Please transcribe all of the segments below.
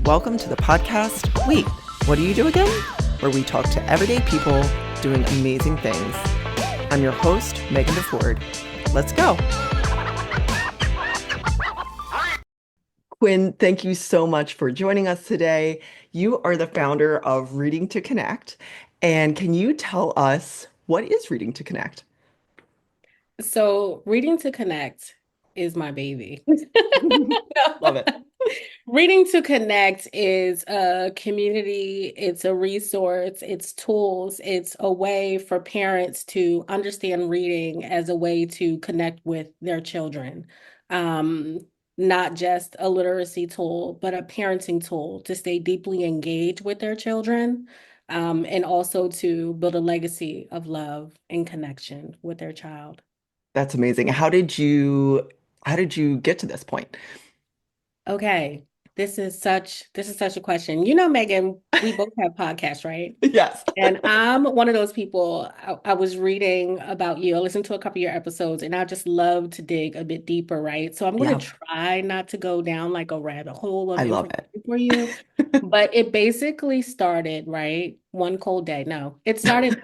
Welcome to the podcast, Wait, What Do You Do Again? Where we talk to everyday people doing amazing things. I'm your host, Megan DeFord. Let's go. Quinn, thank you so much for joining us today. You are the founder of Reading to Connect. And can you tell us what is Reading to Connect? So, Reading to Connect is my baby. Love it. Reading to Connect is a community, it's a resource, it's tools, it's a way for parents to understand reading as a way to connect with their children. Um, Not just a literacy tool, but a parenting tool to stay deeply engaged with their children, and also to build a legacy of love and connection with their child. That's amazing. How did you get to this point? Okay, this is such a question. You know, Megan, we both have podcasts, right? Yes. And I'm one of those people. I was reading about you. I listened to a couple of your episodes, and I just love to dig a bit deeper, right? So I'm going to Yeah, try not to go down like a rabbit hole of I love information it. for you, but it basically started, right? One cold day. No, it started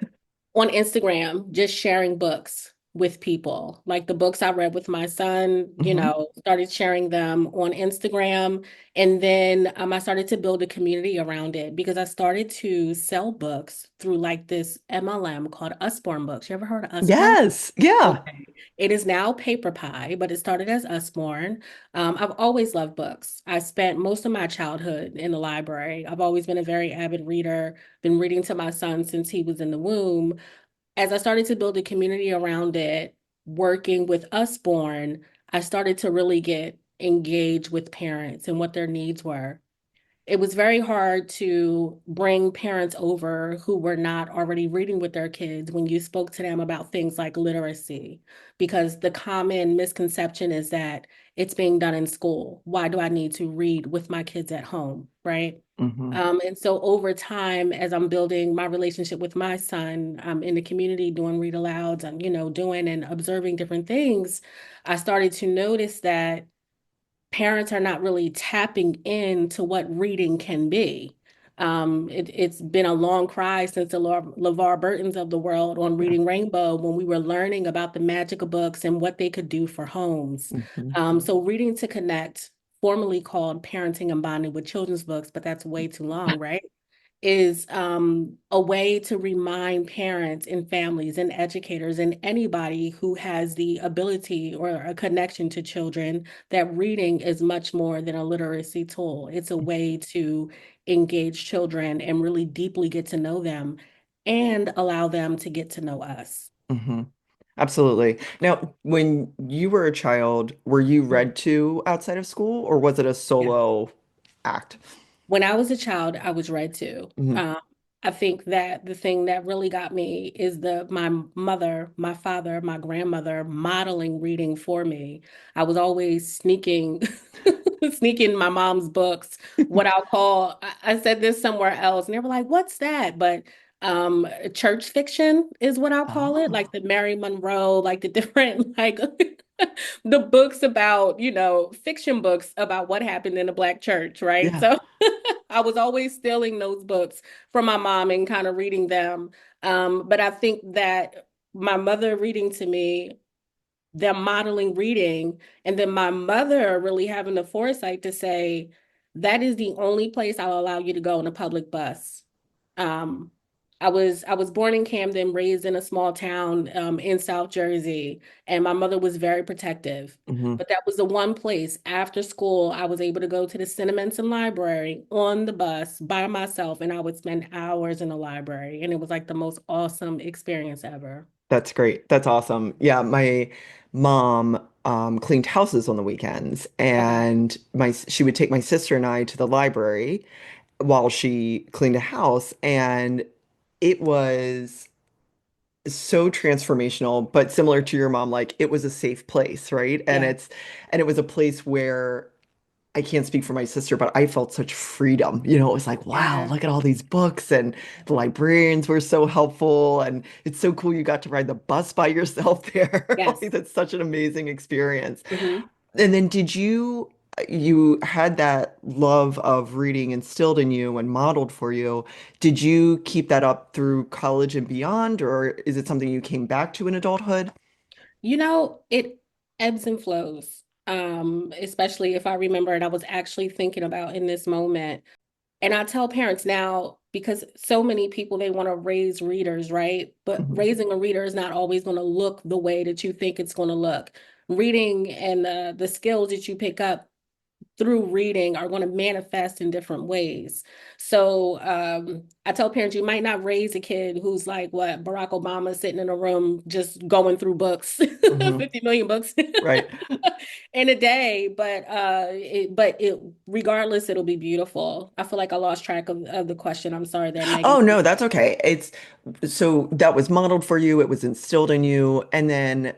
on Instagram, just sharing books with people. Like the books I read with my son, Hmm. started sharing them on Instagram. And then I started to build a community around it because I started to sell books through like this MLM called Usborne Books. You ever heard of Usborne? Yes. Yeah. Okay. It is now Paper Pie, but it started as Usborne. I've always loved books. I spent most of my childhood in the library. I've always been a very avid reader, been reading to my son since he was in the womb. As I started to build a community around it, working with Usborne, I started to really get engaged with parents and what their needs were. It was very hard to bring parents over who were not already reading with their kids when you spoke to them about things like literacy, because the common misconception is that it's being done in school. Why do I need to read with my kids at home, right? Hmm. And so over time, as I'm building my relationship with my son, in the community doing read alouds and, doing and observing different things, I started to notice that parents are not really tapping into what reading can be. It's been a long cry since the LeVar Burtons of the world on Yeah. Reading Rainbow when we were learning about the magic of books and what they could do for homes. Hmm. So Reading to Connect, formerly called Parenting and Bonding with Children's Books, but that's way too long, right? Is a way to remind parents and families and educators and anybody who has the ability or a connection to children that reading is much more than a literacy tool. It's a way to engage children and really deeply get to know them and allow them to get to know us. Hmm. Absolutely. Now, when you were a child, were you Mhm. read to outside of school or was it a Yeah. solo act? When I was a child, I was read to. Hmm. I think that the thing that really got me is my mother, my father, my grandmother modeling reading for me. I was always sneaking, sneaking my mom's books. What I'll call, I said this somewhere else, and they were like, "What's that?" But church fiction is what I'll call it, like Oh, the Mary Monroe, like the different like the books about, fiction books about what happened in the Black church, right? yeah. So I was always stealing those books from my mom and kind of reading them. But I think that my mother reading to me, them modeling reading, and then my mother really having the foresight to say, that is the only place I'll allow you to go in a public bus. Um, I was born in Camden, raised in a small town in South Jersey, and my mother was very protective. Hmm. But that was the one place after school I was able to go to the Cinnaminson Library on the bus by myself, and I would spend hours in the library, and it was like the most awesome experience ever. That's great. That's awesome. Yeah, my mom cleaned houses on the weekends Okay. and my she would take my sister and I to the library while she cleaned a house and it was so transformational, but similar to your mom, like it was a safe place, right? Yeah. And it was a place where I can't speak for my sister, but I felt such freedom. It was like, wow, Yeah. look at all these books, and the librarians were so helpful, and it's so cool you got to ride the bus by yourself there. Like Yes. that's such an amazing experience. Hmm. And then did you? you had that love of reading instilled in you and modeled for you. Did you keep that up through college and beyond, or is it something you came back to in adulthood? It ebbs and flows. Especially if I remember and I was actually thinking about in this moment. And I tell parents now, because so many people they want to raise readers, right? But Mhm. raising a reader is not always going to look the way that you think it's going to look. Reading and the skills that you pick up through reading are going to manifest in different ways. So I tell parents you might not raise a kid who's like what Barack Obama sitting in a room just going through books, Hmm. 50 million books Right. in a day, but it regardless, it'll be beautiful. I feel like I lost track of the question. I'm sorry there, Megan. Oh no, that's okay. It's so that was modeled for you, it was instilled in you, and then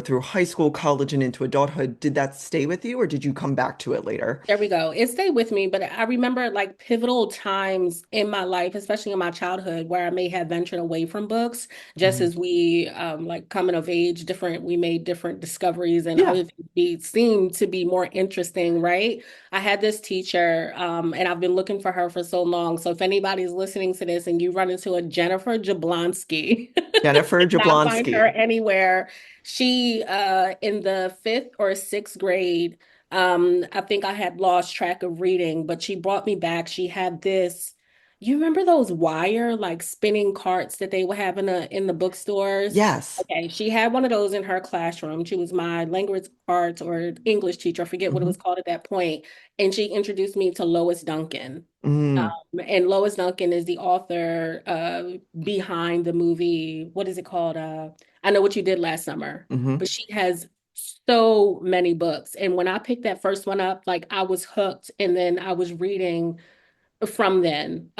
through high school, college, and into adulthood, did that stay with you or did you come back to it later? There we go. It stayed with me, but I remember like pivotal times in my life, especially in my childhood, where I may have ventured away from books, just Mhm. as we like coming of age, we made different discoveries and Yeah. other things seemed to be more interesting, right? I had this teacher, and I've been looking for her for so long. So if anybody's listening to this and you run into a Jennifer Jablonski, Jennifer not find her Jablonski. anywhere. She in the fifth or sixth grade, I think I had lost track of reading, but she brought me back. She had this, you remember those wire like spinning carts that they would have in the bookstores? Yes. Okay, she had one of those in her classroom. She was my language arts or English teacher, I forget what it Hmm. was called at that point. And she introduced me to Lois Duncan. Mm. And Lois Duncan is the author behind the movie. What is it called? I Know What You Did Last Summer. Hmm. But she has so many books. And when I picked that first one up, like I was hooked. And then I was reading from then.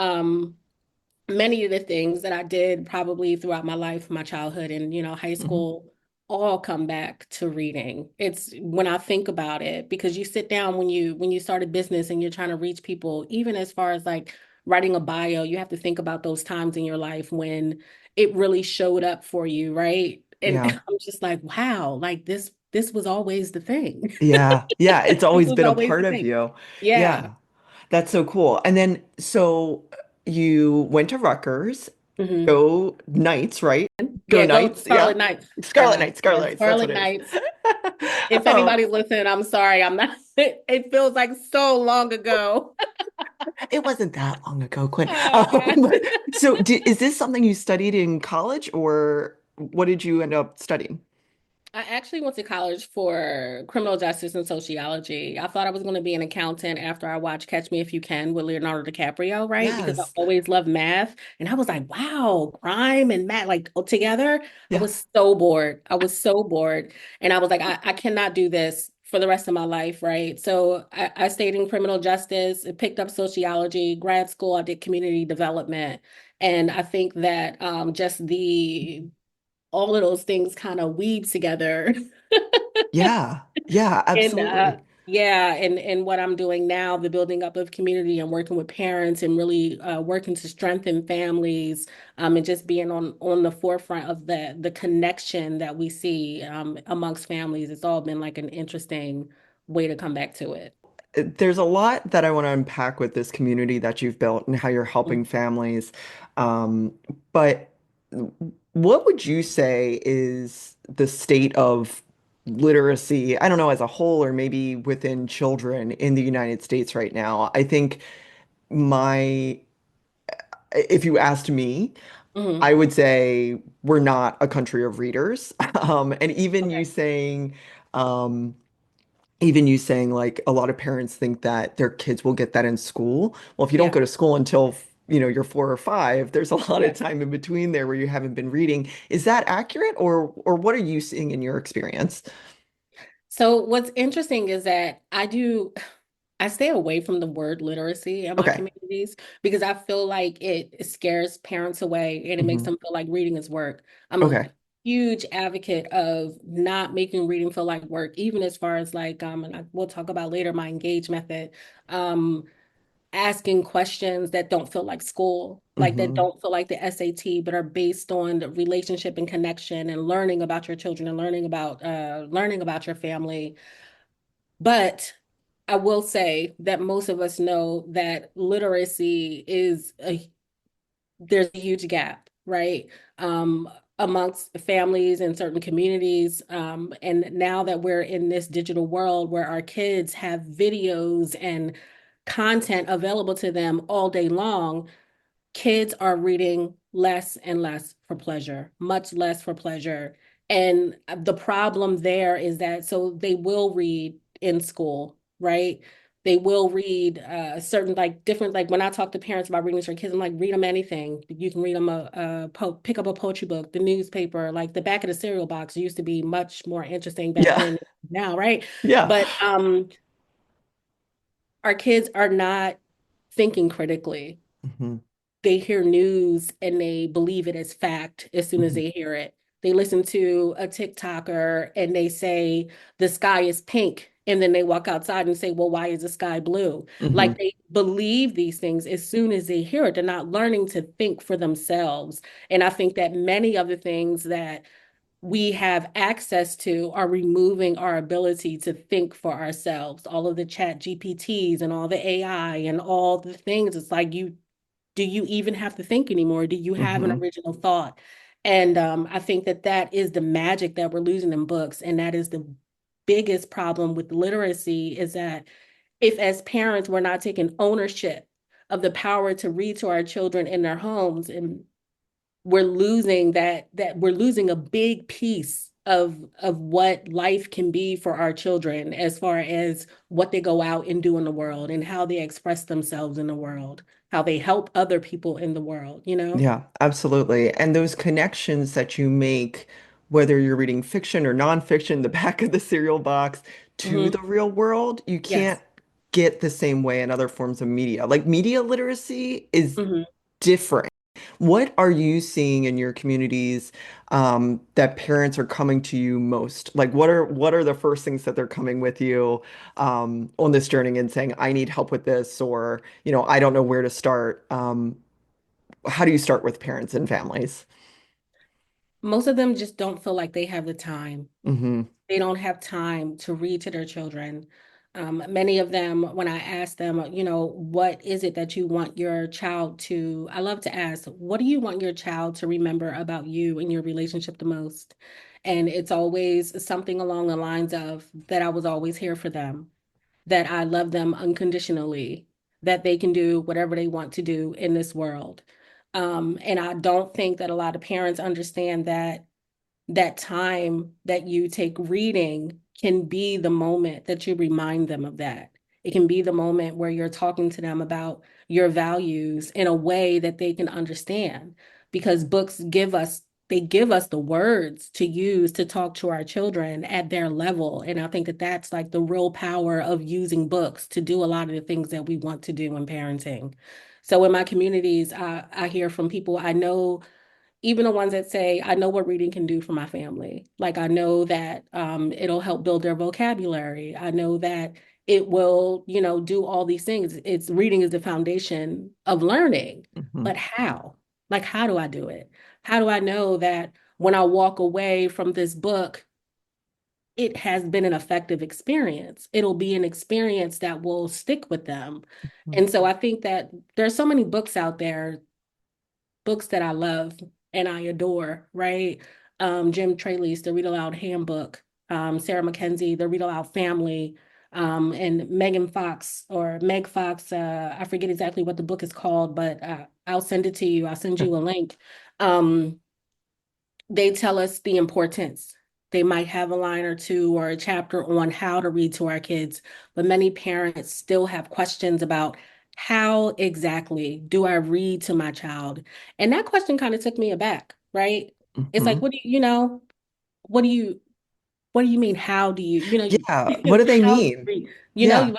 Many of the things that I did probably throughout my life, my childhood and, high Hmm. school, all come back to reading. It's when I think about it, because you sit down when you start a business and you're trying to reach people, even as far as like writing a bio, you have to think about those times in your life when it really showed up for you, right? And Yeah. I'm just like, wow, like this was always the thing. Yeah. Yeah. It's This always was been a always part the of thing. you. Yeah. Yeah. That's so cool. And then, so you went to Rutgers, Hmm. go Knights, right? Go Yeah, go Knights. Scarlet Yeah. Knights. Scarlet Knights, Scarlet Yeah, Knights. That's what Scarlet it is. Knights. If Oh, anybody's listening, I'm sorry. I'm not, it feels like so long ago. it wasn't that long ago, Quinn. Oh God. So, is this something you studied in college, or what did you end up studying? I actually went to college for criminal justice and sociology. I thought I was going to be an accountant after I watched Catch Me If You Can with Leonardo DiCaprio, right? Because I Yes. always loved math. And I was like, wow, crime and math, like together. I Yeah. was so bored. I was so bored. And I was like, I cannot do this for the rest of my life, right? So I stayed in criminal justice, picked up sociology, grad school, I did community development. And I think that just the all of those things kind of weave together. Yeah. Yeah, And absolutely. yeah, and what I'm doing now, the building up of community and working with parents and really working to strengthen families, and just being on the forefront of the connection that we see amongst families. It's all been like an interesting way to come back to it. There's a lot that I want to unpack with this community that you've built and how you're helping families. Um, but what would you say is the state of literacy, I don't know, as a whole, or maybe within children in the United States right now? I think my, if you asked me, Hmm. I would say we're not a country of readers. And Okay. um, even you saying like a lot of parents think that their kids will get that in school. Well, if you don't Yeah. go to school until, you're 4 or 5, there's a lot of Yeah. time in between there where you haven't been reading. Is that accurate, or what are you seeing in your experience? So what's interesting is that I stay away from the word literacy in my Okay. communities because I feel like it scares parents away and it makes Hmm. them feel like reading is work. I'm a Okay. huge advocate of not making reading feel like work, even as far as like and we'll talk about later my engage method. Um, Asking questions that don't feel like school, like that Hmm. don't feel like the SAT, but are based on the relationship and connection and learning about your children and learning about your family. But I will say that most of us know that literacy is a there's a huge gap, right? Um, Amongst families and certain communities. And now that we're in this digital world where our kids have videos and content available to them all day long, kids are reading less and less for pleasure, much less for pleasure. And the problem there is that so they will read in school, right? They will read certain like different like when I talk to parents about reading to their kids, I'm like, read them anything. You can read them pick up a poetry book, the newspaper, like the back of the cereal box used to be much more interesting back Yeah. then now, right? Yeah. But our kids are not thinking critically. Hmm. They hear news and they believe it as fact as soon as Hmm. they hear it. They listen to a TikToker and they say the sky is pink. And then they walk outside and say, well, why is the sky blue? Hmm. Like they believe these things as soon as they hear it. They're not learning to think for themselves. And I think that many of the things that we have access to are removing our ability to think for ourselves. All of the chat GPTs and all the AI and all the things. It's like you do you even have to think anymore? Do you have an Hmm. original thought? And I think that that is the magic that we're losing in books. And that is the biggest problem with literacy is that if as parents, we're not taking ownership of the power to read to our children in their homes, and we're losing that we're losing a big piece of what life can be for our children as far as what they go out and do in the world and how they express themselves in the world, how they help other people in the world, you know? Yeah, absolutely. And those connections that you make, whether you're reading fiction or nonfiction, the back of the cereal box to the Hmm. real world, you can't Yes. get the same way in other forms of media. Like media literacy is Hmm. different. What are you seeing in your communities that parents are coming to you most? Like what are the first things that they're coming with you on this journey and saying, I need help with this, or, I don't know where to start. How do you start with parents and families? Most of them just don't feel like they have the time. Hmm. They don't have time to read to their children. Many of them, when I ask them, what is it that you want your child to, I love to ask, what do you want your child to remember about you and your relationship the most? And it's always something along the lines of that I was always here for them, that I love them unconditionally, that they can do whatever they want to do in this world. And I don't think that a lot of parents understand that time that you take reading can be the moment that you remind them of that. It can be the moment where you're talking to them about your values in a way that they can understand because books give us the words to use to talk to our children at their level. And I think that that's like the real power of using books to do a lot of the things that we want to do in parenting. So in my communities, I hear from people I know, even the ones that say, I know what reading can do for my family. Like I know that it'll help build their vocabulary. I know that it will, do all these things. It's reading is the foundation of learning. Hmm. But how? Like, how do I do it? How do I know that when I walk away from this book, it has been an effective experience? It'll be an experience that will stick with them. And so I think that there's so many books out there, books that I love and I adore, right? Jim Traley's The Read Aloud Handbook, Sarah Mackenzie, The Read Aloud Family, and Megan Fox or Meg Fox. I forget exactly what the book is called, but I'll send it to you. I'll send you a link. Um, they tell us the importance. They might have a line or two or a chapter on how to read to our kids, but many parents still have questions about how exactly do I read to my child? And that question kind of took me aback, right? It's like, Hmm. what do you, what do you mean? How do Yeah. What do they how do you mean? read? Yeah.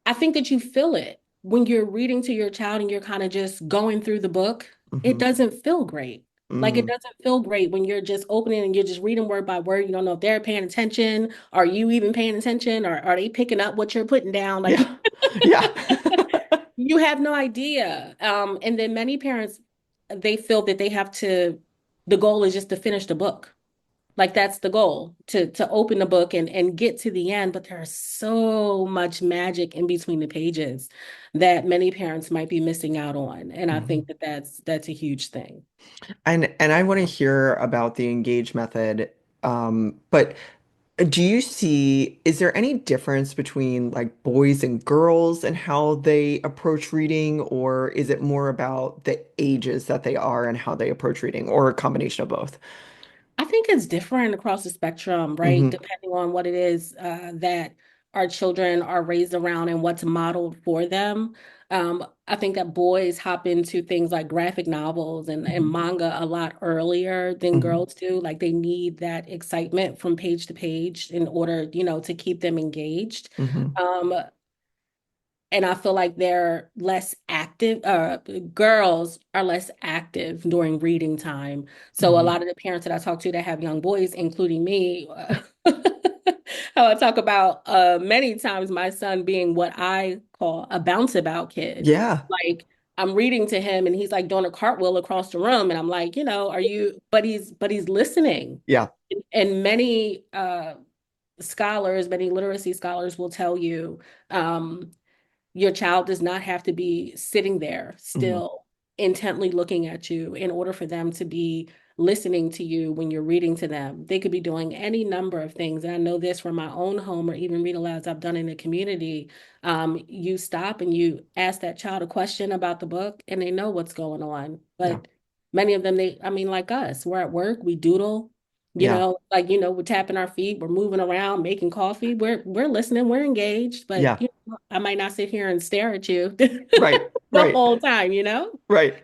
I think that you feel it when you're reading to your child and you're kind of just going through the book. It Hmm. doesn't feel great. Like it Mm. doesn't feel great when you're just opening and you're just reading word by word. You don't know if they're paying attention. Are you even paying attention? Or are they picking up what you're putting down? Like Yeah. Yeah. you have no idea. And then many parents, they feel that they have to, the goal is just to finish the book. Like that's the goal to open the book and get to the end, but there's so much magic in between the pages that many parents might be missing out on. And I Mhm. think that that's a huge thing. And I want to hear about the engage method. But do you see, is there any difference between like boys and girls and how they approach reading, or is it more about the ages that they are and how they approach reading, or a combination of both? I think it's different across the spectrum, right? Hmm. Depending on what it is that our children are raised around and what's modeled for them. I think that boys hop into things like graphic novels and Hmm. manga a lot earlier than Hmm. girls do. Like they need that excitement from page to page in order, to keep them engaged. Hmm. Um, and I feel like they're less active. Girls are less active during reading time. So a Hmm. lot of the parents that I talk to that have young boys, including me, how I talk about many times my son being what I call a bounce about kid. Yeah. Like I'm reading to him and he's like doing a cartwheel across the room, and I'm like, are you? But he's listening. Yeah. And many scholars, many literacy scholars will tell you. Your child does not have to be sitting there Hmm. still intently looking at you in order for them to be listening to you when you're reading to them. They could be doing any number of things. And I know this from my own home or even read alouds I've done in the community. You stop and you ask that child a question about the book and they know what's going on. Yeah. But many of them, I mean, like us, we're at work, we doodle. Yeah. Like, we're tapping our feet, we're moving around, making coffee. We're listening, we're engaged, but Yeah. I might not sit here and stare at you Right. the Right. whole time? Right.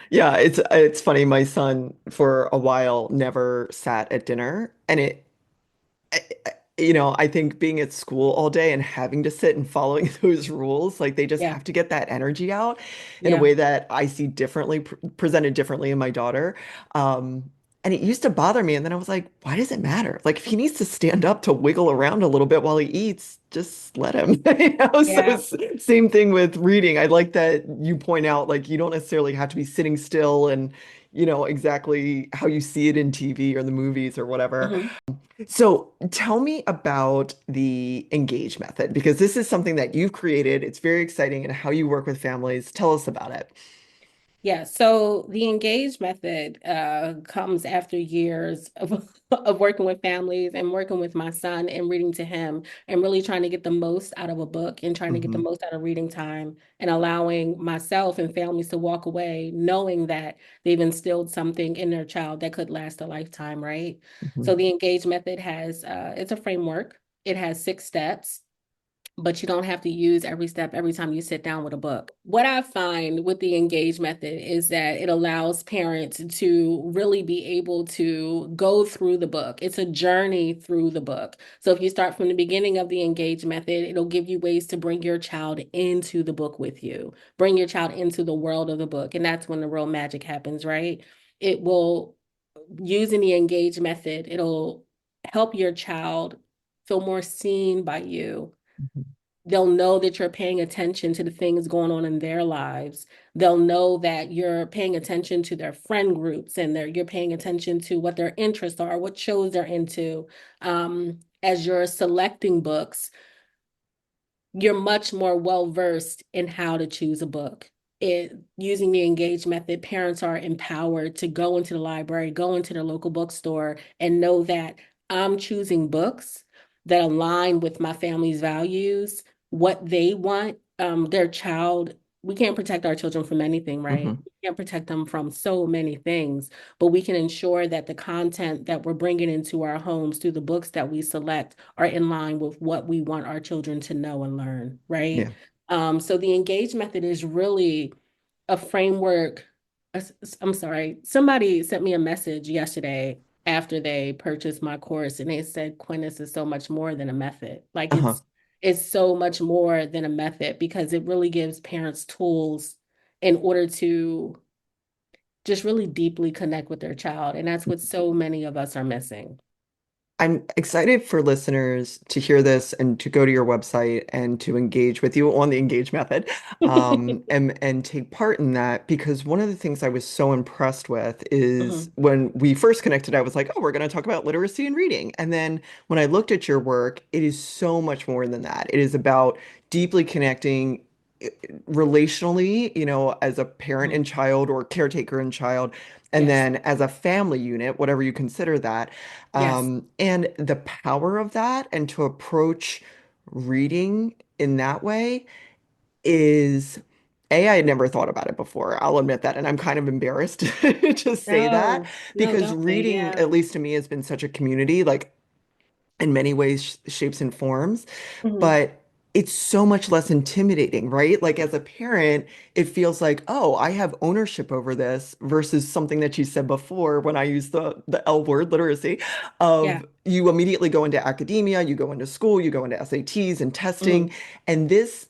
Yeah, it's funny. My son for a while never sat at dinner, and I think being at school all day and having to sit and following those rules, like they just Yeah, have to get that energy out in a yeah. way that I see differently, presented differently in my daughter. And it used to bother me, and then I was like, why does it matter? Like if he needs to stand up to wiggle around a little bit while he eats, just let him. So Yeah. same thing with reading. I like that you point out like you don't necessarily have to be sitting still and exactly how you see it in TV or the movies or whatever. Mhm. So tell me about the engage method because this is something that you've created. It's very exciting and how you work with families. Tell us about it. Yeah, so the engage method comes after years of, of working with families and working with my son and reading to him and really trying to get the most out of a book and trying to get the Hmm. most out of reading time and allowing myself and families to walk away knowing that they've instilled something in their child that could last a lifetime, right? Hmm. So the engage method it's a framework. It has 6 steps, but you don't have to use every step every time you sit down with a book. What I find with the engage method is that it allows parents to really be able to go through the book. It's a journey through the book. So if you start from the beginning of the engage method, it'll give you ways to bring your child into the book with you, bring your child into the world of the book. And that's when the real magic happens, right? It will, using the engage method, it'll help your child feel more seen by you. They'll know that you're paying attention to the things going on in their lives. They'll know that you're paying attention to their friend groups and you're paying attention to what their interests are, what shows they're into. As you're selecting books, you're much more well versed in how to choose a book. Using the engage method, parents are empowered to go into the library, go into the local bookstore, and know that I'm choosing books that align with my family's values, what they want, their child. We can't protect our children from anything, right? Hmm. We can't protect them from so many things, but we can ensure that the content that we're bringing into our homes through the books that we select are in line with what we want our children to know and learn, right? Yeah. So the engage method is really a framework. I'm sorry, somebody sent me a message yesterday after they purchased my course and they said, Quinn, this is so much more than a method. Like Uh-huh. it's so much more than a method because it really gives parents tools in order to just really deeply connect with their child. And that's what so many of us are missing. I'm excited for listeners to hear this and to go to your website and to engage with you on the Engage method, and take part in that because one of the things I was so impressed with is Mhm. when we first connected, I was like, oh, we're going to talk about literacy and reading. And then when I looked at your work, it is so much more than that. It is about deeply connecting relationally, as a parent Mhm. and child or caretaker and child, and Yes. then as a family unit, whatever you consider that. Yes. And the power of that and to approach reading in that way is I had never thought about it before. I'll admit that. And I'm kind of embarrassed to say that No, no, because don't be. reading, Yeah. at least to me, has been such a community. Like in many ways, shapes and forms, Mhm. but it's so much less intimidating, right? Like as a parent, it feels like, oh, I have ownership over this versus something that you said before when I used the L word, literacy, Yeah. of you immediately go into academia, you go into school, you go into SATs and testing, Mhm. and this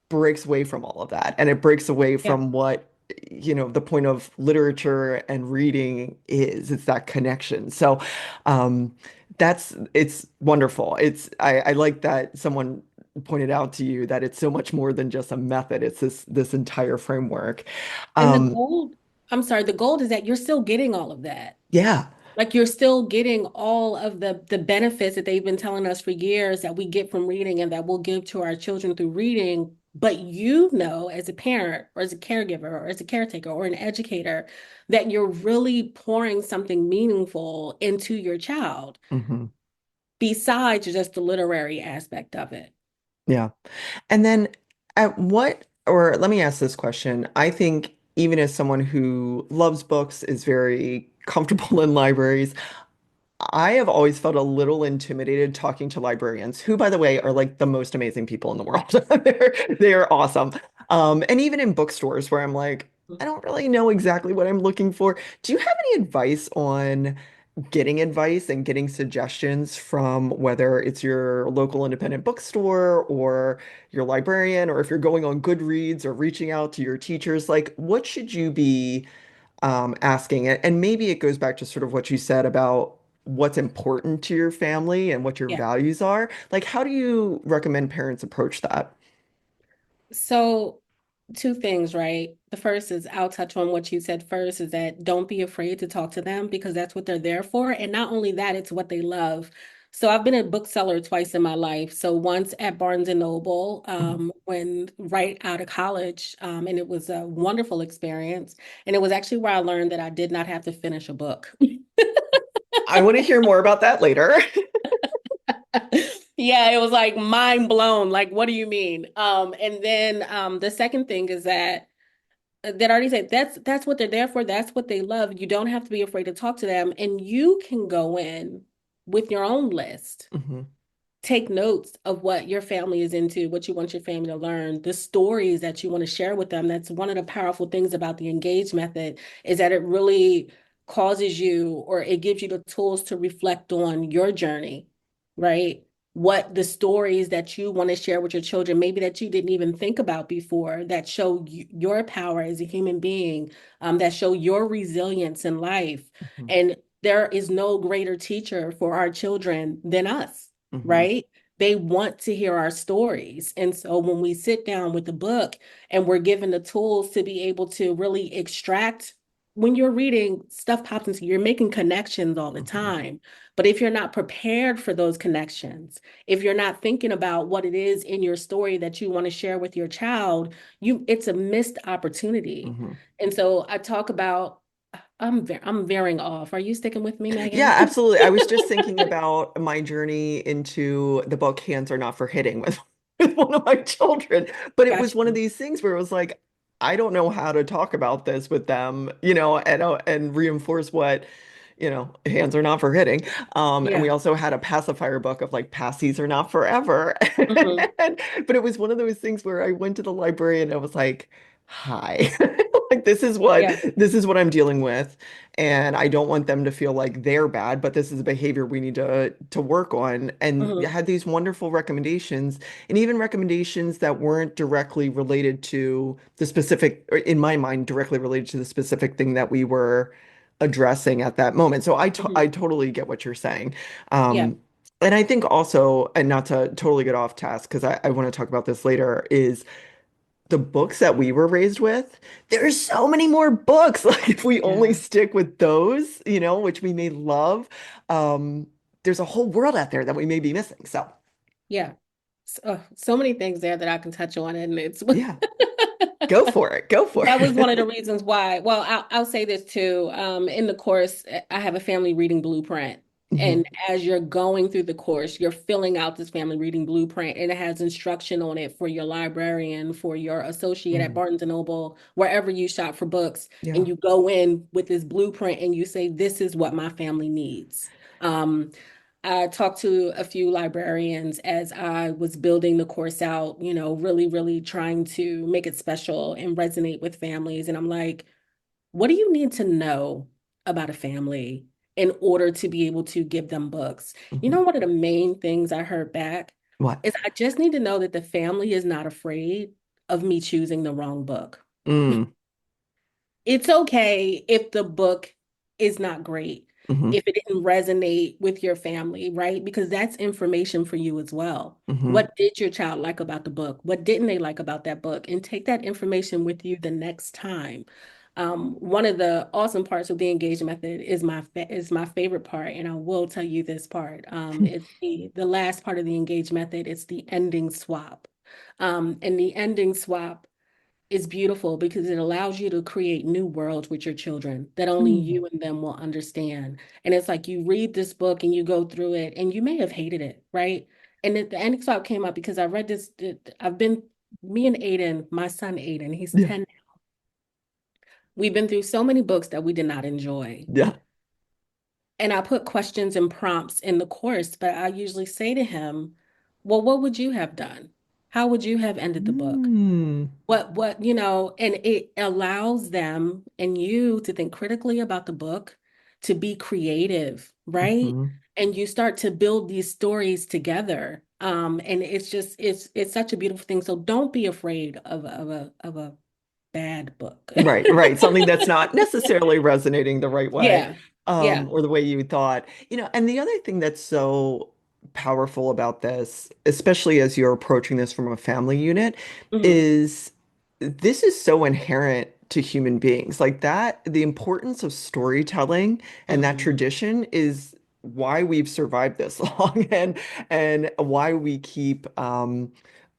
breaks away from all of that and it breaks away Yeah. from what the point of literature and reading is. It's that connection. So um it's wonderful. I like that someone pointed out to you that it's so much more than just a method. It's this entire framework. And the um gold, I'm sorry, the gold is that you're still getting all of that. yeah. Like you're still getting all of the benefits that they've been telling us for years that we get from reading and that we'll give to our children through reading. But you know, as a parent or as a caregiver or as a caretaker or an educator, that you're really pouring something meaningful into your child Hmm. besides just the literary aspect of it. Yeah. And then at what, or let me ask this question. I think even as someone who loves books, is very comfortable in libraries, I have always felt a little intimidated talking to librarians, who, by the way, are like the most amazing people in the world. They're awesome. And even in bookstores where I'm like, I don't really know exactly what I'm looking for. Do you have any advice on getting advice and getting suggestions from whether it's your local independent bookstore or your librarian, or if you're going on Goodreads or reaching out to your teachers? Like, what should you be asking it? And maybe it goes back to sort of what you said about what's important to your family and what your Yeah. values are. Like, how do you recommend parents approach that? So, two things, right? The first is I'll touch on what you said first is that don't be afraid to talk to them because that's what they're there for. And not only that, it's what they love. So I've been a bookseller twice in my life. So once at Barnes and Noble, Mhm. when right out of college, and it was a wonderful experience. And it was actually where I learned that I did not have to finish a book. I want to hear more about that later. Yeah, it was like mind blown. Like, what do you mean? And then the second thing is that I already said that's what they're there for. That's what they love. You don't have to be afraid to talk to them, and you can go in with your own list, Mhm. take notes of what your family is into, what you want your family to learn, the stories that you want to share with them. That's one of the powerful things about the Engage method is that it really causes you or it gives you the tools to reflect on your journey, right? What the stories that you want to share with your children, maybe that you didn't even think about before, that show your power as a human being, that show your resilience in life. Mhm. And there is no greater teacher for our children than us, Mhm. right? They want to hear our stories. And so when we sit down with the book and we're given the tools to be able to really extract, when you're reading, stuff pops into you, you're making connections all the Mhm. time. But if you're not prepared for those connections, if you're not thinking about what it is in your story that you want to share with your child, it's a missed opportunity. Mhm. And so I talk about I'm veering off. Are you sticking with me, Yeah, Megan? absolutely. I was just thinking about my journey into the book Hands Are Not for Hitting with, with one of my children. But it was Gotcha. one of these things where it was like, I don't know how to talk about this with them, and reinforce what, hands are not for hitting. And we Yeah. also had a pacifier book of like passies are not forever. Hmm. But it was one of those things where I went to the library and I was like, hi. Like Yeah. this is what I'm dealing with. And I don't want them to feel like they're bad, but this is a behavior we need to work on. And Hmm. had these wonderful recommendations, and even recommendations that weren't directly related to the specific, or in my mind, directly related to the specific thing that we were addressing at that moment. So I Mhm. totally get what you're saying. Yeah, And I think also, and not to totally get off task, because I want to talk about this later, is the books that we were raised with. There's so many more books. Like if we only yeah, stick with those, which we may love, um, there's a whole world out there that we may be missing. So yeah. So many things there that I can touch on, and it's yeah, go for it. Go for that was one of the it. reasons why. Well, I'll say this too. In the course, I have a family reading blueprint. And Hmm. as you're going through the course, you're filling out this family reading blueprint, and it has instruction on it for your librarian, for your associate at Hmm. Barnes and Noble, wherever you shop for books. And Yeah. you go in with this blueprint and you say, this is what my family needs. Um, I talked to a few librarians as I was building the course out, really, really trying to make it special and resonate with families. And I'm like, what do you need to know about a family in order to be able to give them books? Hmm. One of the main things I heard back What? is I just need to know that the family is not afraid of me choosing the wrong book. Mm. It's okay if the book is not great, Hmm. if it didn't resonate with your family, right? Because that's information for you as well. Hmm. What did your child like about the book? What didn't they like about that book? And take that information with you the next time. One of the awesome parts of the engagement method is my favorite part, and I will tell you this part. It's the last part of the engage method. It's the ending swap, and the ending swap is beautiful because it allows you to create new worlds with your children that only Mm. you and them will understand. And it's like you read this book and you go through it and you may have hated it, right? And the ending thought came up because I read this. Me and Aiden, my son Aiden, he's Yeah. 10. We've been through so many books that we did not enjoy. Yeah. And I put questions and prompts in the course, but I usually say to him, well, what would you have done? How would you have ended the book? Mm. And it allows them and you to think critically about the book, to be creative, right? Hmm. And you start to build these stories together. And it's such a beautiful thing. So don't be afraid of a bad book. Right, right. Something that's not necessarily resonating the right way, Yeah. Yeah. or the way you thought. And the other thing that's so powerful about this, especially as you're approaching this from a family unit, Hmm. is this is so inherent to human beings. Like that, the importance of storytelling and that Hmm. tradition is why we've survived this long, and why we keep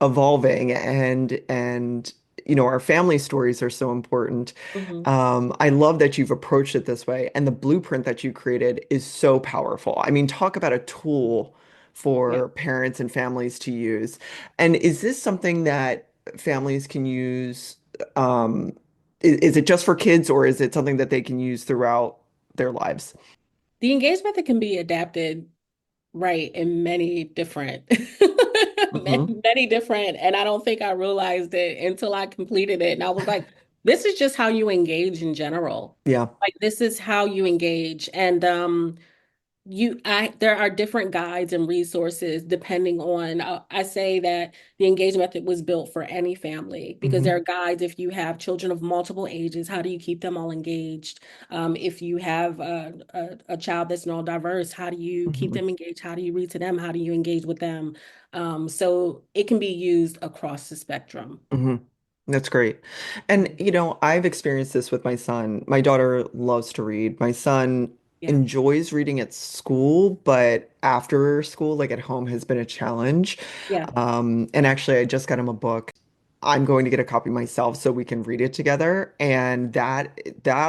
evolving, and our family stories are so important. Hmm. I love that you've approached it this way, and the blueprint that you created is so powerful. I mean, talk about a tool Yeah. for parents and families to use. And is this something that families can use? Is it just for kids, or is it something that they can use throughout their lives? The engagement method can be adapted right in many different Hmm. many different, and I don't think I realized it until I completed it and I was like, this is just how you engage in general. Yeah. Like this is how you engage. And there are different guides and resources depending on, I say that the engage method was built for any family because there Hmm. are guides if you have children of multiple ages, how do you keep them all engaged? If you have a child that's neurodiverse, how do you keep Hmm. them engaged? How do you read to them? How do you engage with them? So it can be used across the spectrum. Hmm. That's great. And, Mhm. I've experienced this with my son. My daughter loves to read. My son Yeah, enjoys reading at school, but after school, like at home, has been a challenge. yeah, And actually, I just got him a book. I'm going to get a copy myself so we can read it together. And that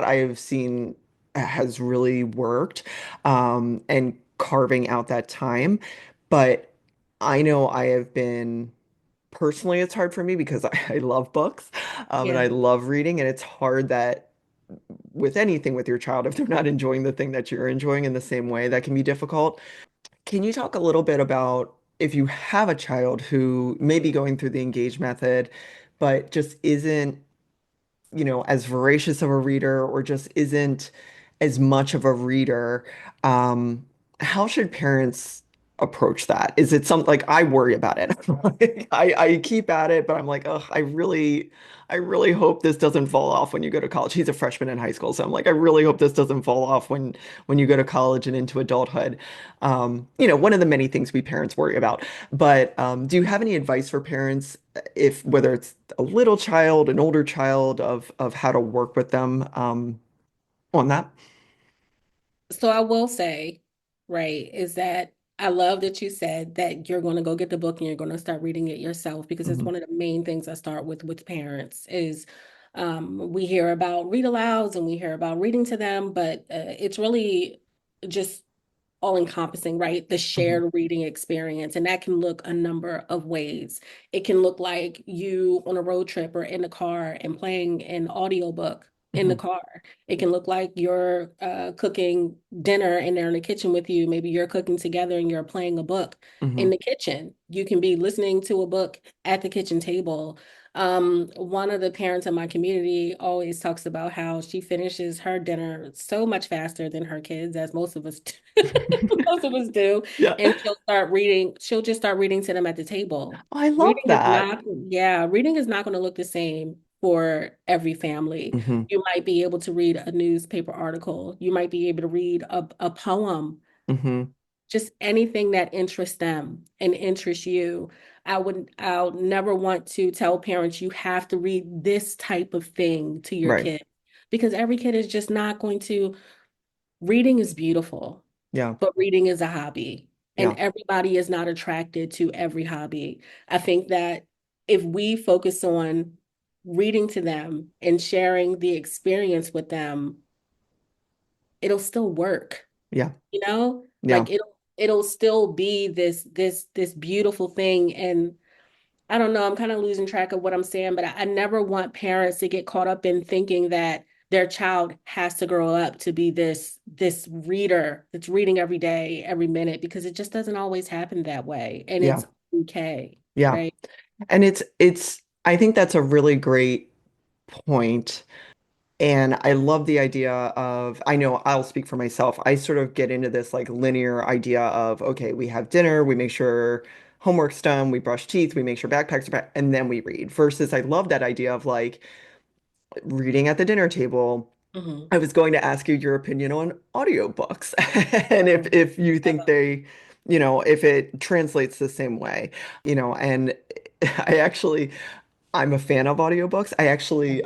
I've seen has really worked, and carving out that time. But I know I have been personally, it's hard for me because I love books, and yeah. I love reading, and it's hard that with anything with your child, if they're not enjoying the thing that you're enjoying in the same way, that can be difficult. Can you talk a little bit about if you have a child who may be going through the engage method, but just isn't, as voracious of a reader, or just isn't as much of a reader, um, how should parents approach that? Is it something like I worry about it? Like, I keep at it, but I'm like, oh, I really hope this doesn't fall off when you go to college. He's a freshman in high school, so I'm like, I really hope this doesn't fall off when you go to college and into adulthood. One of the many things we parents worry about. But do you have any advice for parents if whether it's a little child, an older child, of how to work with them on that? So I will say, right, is that I love that you said that you're going to go get the book and you're going to start reading it yourself because it's Hmm. one of the main things I start with parents is we hear about read alouds and we hear about reading to them, but it's really just all encompassing, right? The Hmm. shared reading experience. And that can look a number of ways. It can look like you on a road trip or in the car and playing an audiobook in the Hmm. car. It can look like you're cooking dinner and they're in the kitchen with you. Maybe you're cooking together and you're playing a book in Hmm. the kitchen. You can be listening to a book at the kitchen table. One of the parents in my community always talks about how she finishes her dinner so much faster than her kids, as most of us do. Most of us do. Yeah. And she'll just start reading to them at the table. I love Reading is that. not, yeah, reading is not going to look the same for every family. Hmm. You might be able to read a newspaper article. You might be able to read a poem, Hmm. just anything that interests them and interests you. I'll never want to tell parents you have to read this type of thing to your Right. kid because every kid is just not going to. Reading is beautiful, Yeah. but reading is a hobby, and Yeah. everybody is not attracted to every hobby. I think that if we focus on reading to them and sharing the experience with them, it'll still work, Yeah. you know? Yeah. Like it'll still be this beautiful thing. And I don't know, I'm kind of losing track of what I'm saying, but I never want parents to get caught up in thinking that their child has to grow up to be this reader that's reading every day, every minute, because it just doesn't always happen that way. And Yeah. it's okay, Yeah. right? And I think that's a really great point. And I love the idea of, I know I'll speak for myself. I sort of get into this like linear idea of, okay, we have dinner, we make sure homework's done, we brush teeth, we make sure backpacks are packed, and then we read. Versus I love that idea of like reading at the dinner table. Hmm. I was going to ask you your opinion on audiobooks and Oh, if you I think love it. they, if it translates the same way, and I actually, I'm a fan of audiobooks. I actually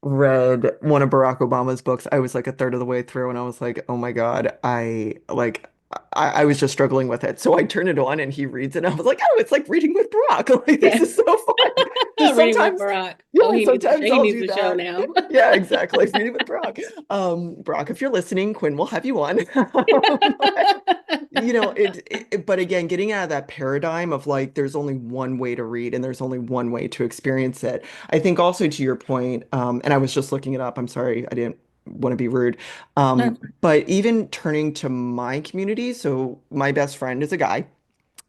read one of Barack Obama's books. I was like a third of the way through and I was like, oh my God, I was just struggling with it. So I turned it on and he reads it and I was like, oh, it's like reading with Barack. Like this Yeah. is so fun. So Reading with sometimes, Barack. Oh, yeah, sometimes he I'll needs do a show that. now. Yeah, exactly. Reading with Barack. Barack, if you're listening, Quinn will have you on. But again, getting out of that paradigm of like there's only one way to read and there's only one way to experience it. I think also to your point, and I was just looking it up. I'm sorry, I didn't want to be rude. No. But even turning to my community, so my best friend is a guy.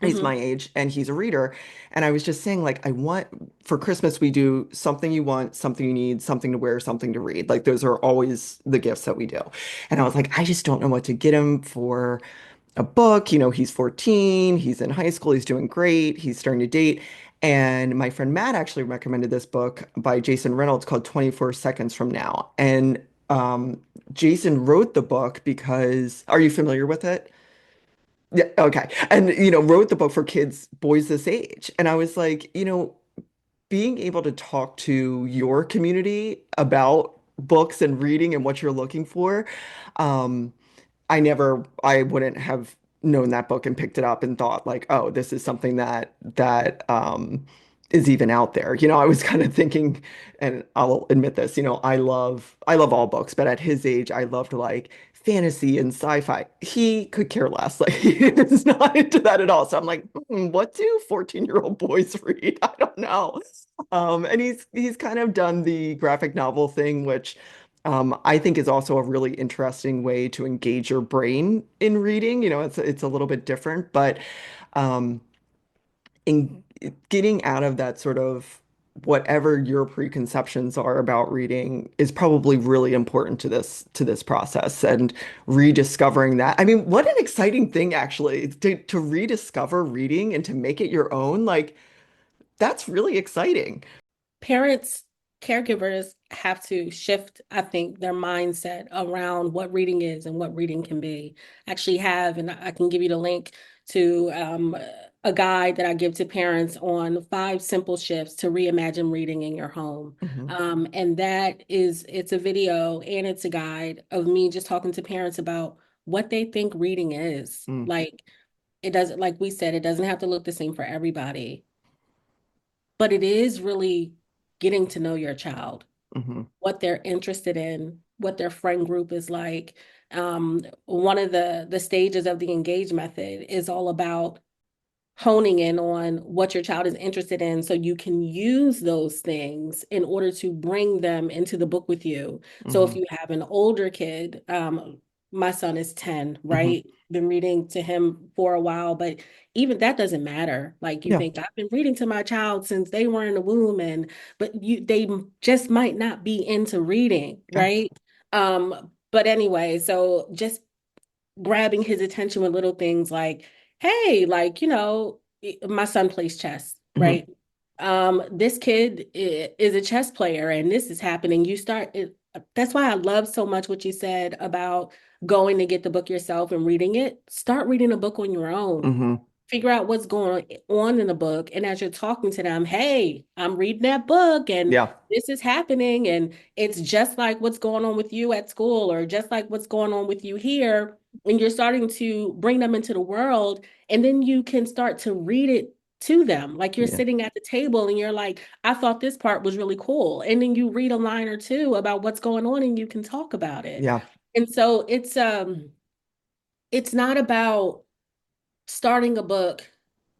He's my Hmm. age and he's a reader. And I was just saying, like, I want for Christmas, we do something you want, something you need, something to wear, something to read. Like, those are always the gifts that we do. And I was like, I just don't know what to get him for a book. He's 14, he's in high school, he's doing great, he's starting to date. And my friend Matt actually recommended this book by Jason Reynolds called 24 Seconds from Now. And Jason wrote the book because, are you familiar with it? Yeah, okay. And, wrote the book for kids, boys this age. And I was like, being able to talk to your community about books and reading and what you're looking for, um, I wouldn't have known that book and picked it up and thought like, oh, this is something that is even out there. I was kind of thinking, and I'll admit this, I love all books, but at his age, I loved like fantasy and sci-fi. He could care less. Like he is not into that at all. So I'm like, what do 14-year-old boys read? I don't know. And he's kind of done the graphic novel thing, which I think is also a really interesting way to engage your brain in reading. It's a little bit different, but um, in getting out of that sort of whatever your preconceptions are about reading is probably really important to this process and rediscovering that. I mean, what an exciting thing actually to rediscover reading and to make it your own. Like that's really exciting. Parents, caregivers have to shift, I think, their mindset around what reading is and what reading can be. Actually have, and I can give you the link to a guide that I give to parents on 5 simple shifts to reimagine reading in your home. Hmm. And that is, it's a video and it's a guide of me just talking to parents about what they think reading is. Mm. Like it doesn't, like we said, it doesn't have to look the same for everybody, but it is really getting to know your child, Hmm. what they're interested in, what their friend group is like. One of the stages of the engage method is all about honing in on what your child is interested in so you can use those things in order to bring them into the book with you. So if Hmm. you have an older kid, my son is 10, Hmm. right? Been reading to him for a while, but even that doesn't matter. Like you Yeah. think I've been reading to my child since they were in the womb and but they just might not be into reading, Yeah. right? But anyway, so just grabbing his attention with little things like, hey, like, my son plays chess, Hmm. right? This kid is a chess player and this is happening. That's why I love so much what you said about going to get the book yourself and reading it. Start reading a book on your own. Hmm. Figure out what's going on in the book. And as you're talking to them, hey, I'm reading that book and Yeah. this is happening. And it's just like what's going on with you at school or just like what's going on with you here. And you're starting to bring them into the world. And then you can start to read it to them. Like you're Yeah. sitting at the table and you're like, I thought this part was really cool. And then you read a line or two about what's going on and you can talk about it. Yeah. And so it's not about starting a book,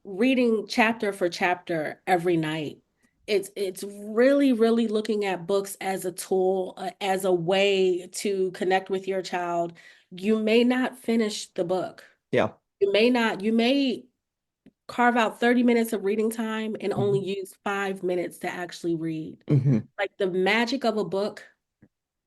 reading chapter for chapter every night. It's really, really looking at books as a tool, as a way to connect with your child. You may not finish the book. Yeah. You may carve out 30 minutes of reading time and only Hmm. use 5 minutes to actually read. Hmm. Like the magic of a book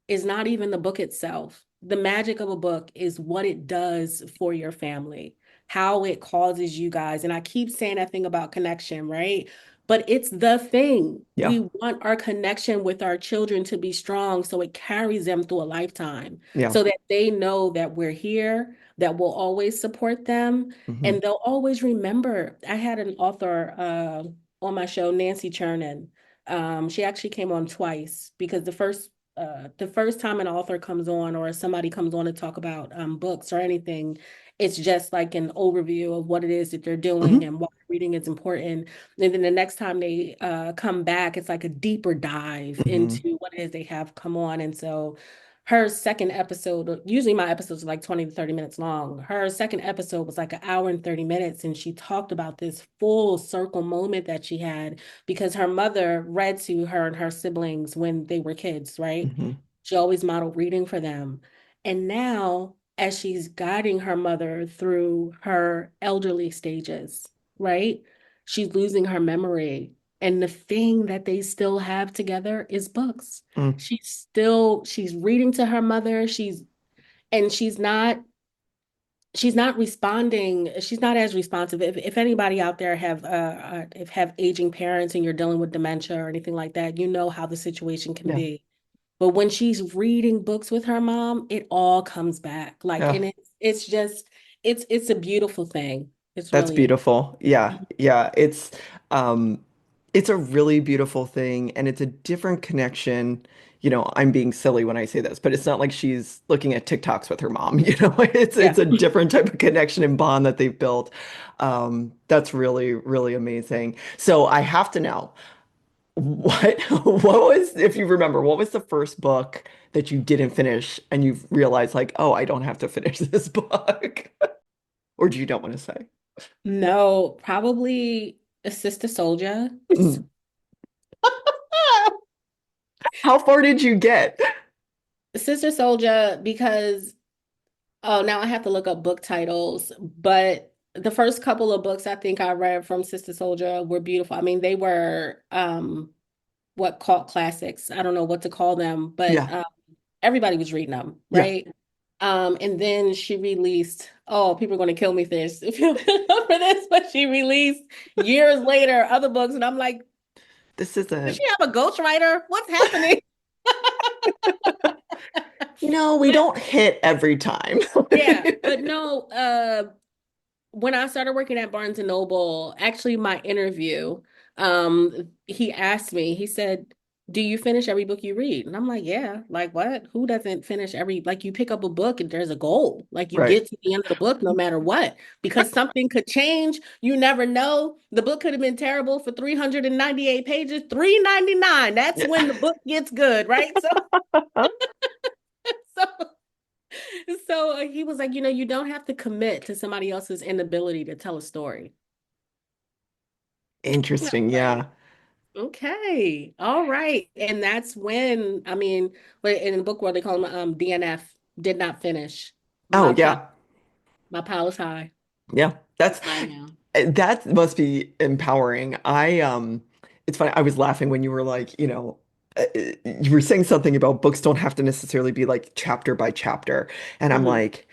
is not even the book itself. The magic of a book is what it does for your family, how it causes you guys. And I keep saying that thing about connection, right? But it's the thing. Yeah. We want our connection with our children to be strong so it carries them through a lifetime, Yeah. so that they know that we're here, that we'll always support them, Hmm. and they'll always remember. I had an author on my show, Nancy Chernin. She actually came on twice because the first time an author comes on or somebody comes on to talk about books or anything, it's just like an overview of what it is that they're doing Hmm. and why reading is important. And then the next time they come back, it's like a deeper dive Hmm. into what it is they have come on. And so her second episode, usually my episodes are like 20 to 30 minutes long. Her second episode was like an hour and 30 minutes. And she talked about this full circle moment that she had because her mother read to her and her siblings when they were kids, right? Hmm. She always modeled reading for them. And now, as she's guiding her mother through her elderly stages, right? She's losing her memory. And the thing that they still have together is books. Mm. She's reading to her mother. And she's not responding. She's not as responsive. If anybody out there if have aging parents and you're dealing with dementia or anything like that, you know how the situation can Yeah. be. But when she's reading books with her mom, it all comes back. Like, Yeah. and it's just it's a beautiful thing. It's That's really beautiful. Yeah. Yeah. Um it's a really beautiful thing and it's a different connection. You know, I'm being silly when I say this, but it's not like she's looking at TikToks with her mom, you know. yeah. It's a different type of connection and bond that they've built. That's really, really amazing. So I have to know what was, if you remember, what was the first book that you didn't finish and you realized like, oh, I don't have to finish this book? Or do you don't want to say? No, probably a Sister Soldier. Mm. How far did you get? Sister Soldier, because oh, now I have to look up book titles, but the first couple of books I think I read from Sister Soldier were beautiful. I mean, they were what cult classics. I don't know what to call them, but Yeah. everybody was reading them, Yeah. right? And then she released, oh, people are going to kill me for this, for this, but she released years later other books, and I'm like, This does she isn't, have a ghostwriter? What's happening? we But don't hit every time. yeah, but no, when I started working at Barnes and Noble, actually my interview, he asked me, he said, "Do you finish every book you read?" And I'm like, "Yeah." Like what? Who doesn't finish every, like you pick up a book and there's a goal. Like you Right. get to the end of the book no matter what, because something could change. You never know. The book could have been terrible for 398 pages, 399. That's Yeah. when the book gets good, right? So he was like, you don't have to commit to somebody else's inability to tell a story. And I Interesting. was like, Yeah. okay, all right. And that's when, I mean, but in the book world, they call them DNF, did not finish. Oh, My pile, yeah. my pile is high. Yeah. It's high now. That must be empowering. It's funny. I was laughing when you were like, you were saying something about books don't have to necessarily be like chapter by chapter. And I'm Hmm. like,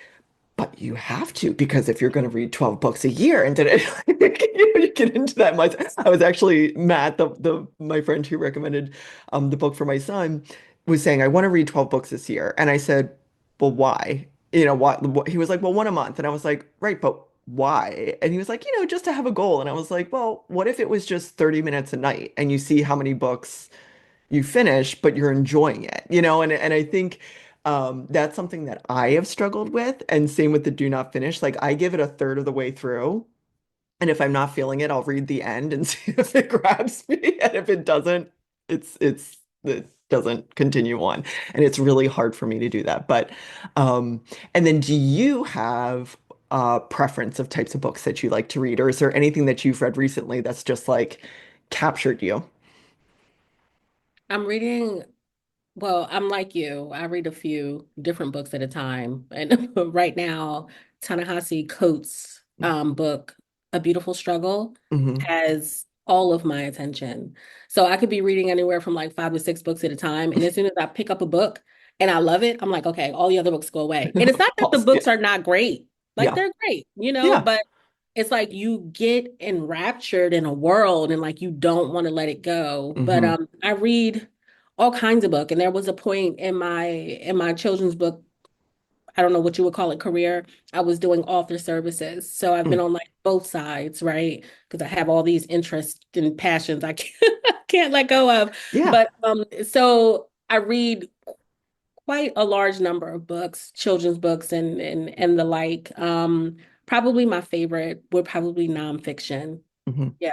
but you have to, because if you're going to read 12 books a year and then you get into that much. I was actually Matt, the my friend who recommended the book for my son, was saying, I want to read 12 books this year. And I said, well, why? What he was like, well, one a month. And I was like, right, but why? And he was like, just to have a goal. And I was like, well, what if it was just 30 minutes a night and you see how many books you finish, but you're enjoying it, and I think that's something that I have struggled with. And same with the do not finish. Like I give it a third of the way through. And if I'm not feeling it, I'll read the end and see if it grabs me. And if it doesn't, it doesn't continue on. And it's really hard for me to do that. But and then do you have a preference of types of books that you like to read? Or is there anything that you've read recently that's just like captured you? I'm reading. Well, I'm like you. I read a few different books at a time. And right now, Ta-Nehisi Coates' book, A Beautiful Struggle, Hmm. has all of my attention. So I could be reading anywhere from like 5 to 6 books at a time. And as soon as I pick up a book and I love it, I'm like, okay, all the other books go away. And it's not that the Yeah. books are not great. Like Yeah. they're great, Yeah. but it's like you get enraptured in a world and like you don't want to let it go. But Hmm. I read all kinds of book. And there was a point in my children's book, I don't know what you would call it, career. I was doing author services. So I've been Mm. on like both sides, right? Because I have all these interests and passions I can't, can't let go of. Yeah. But so I read quite a large number of books, children's books and the like. Probably my favorite would probably nonfiction. Hmm. Yeah.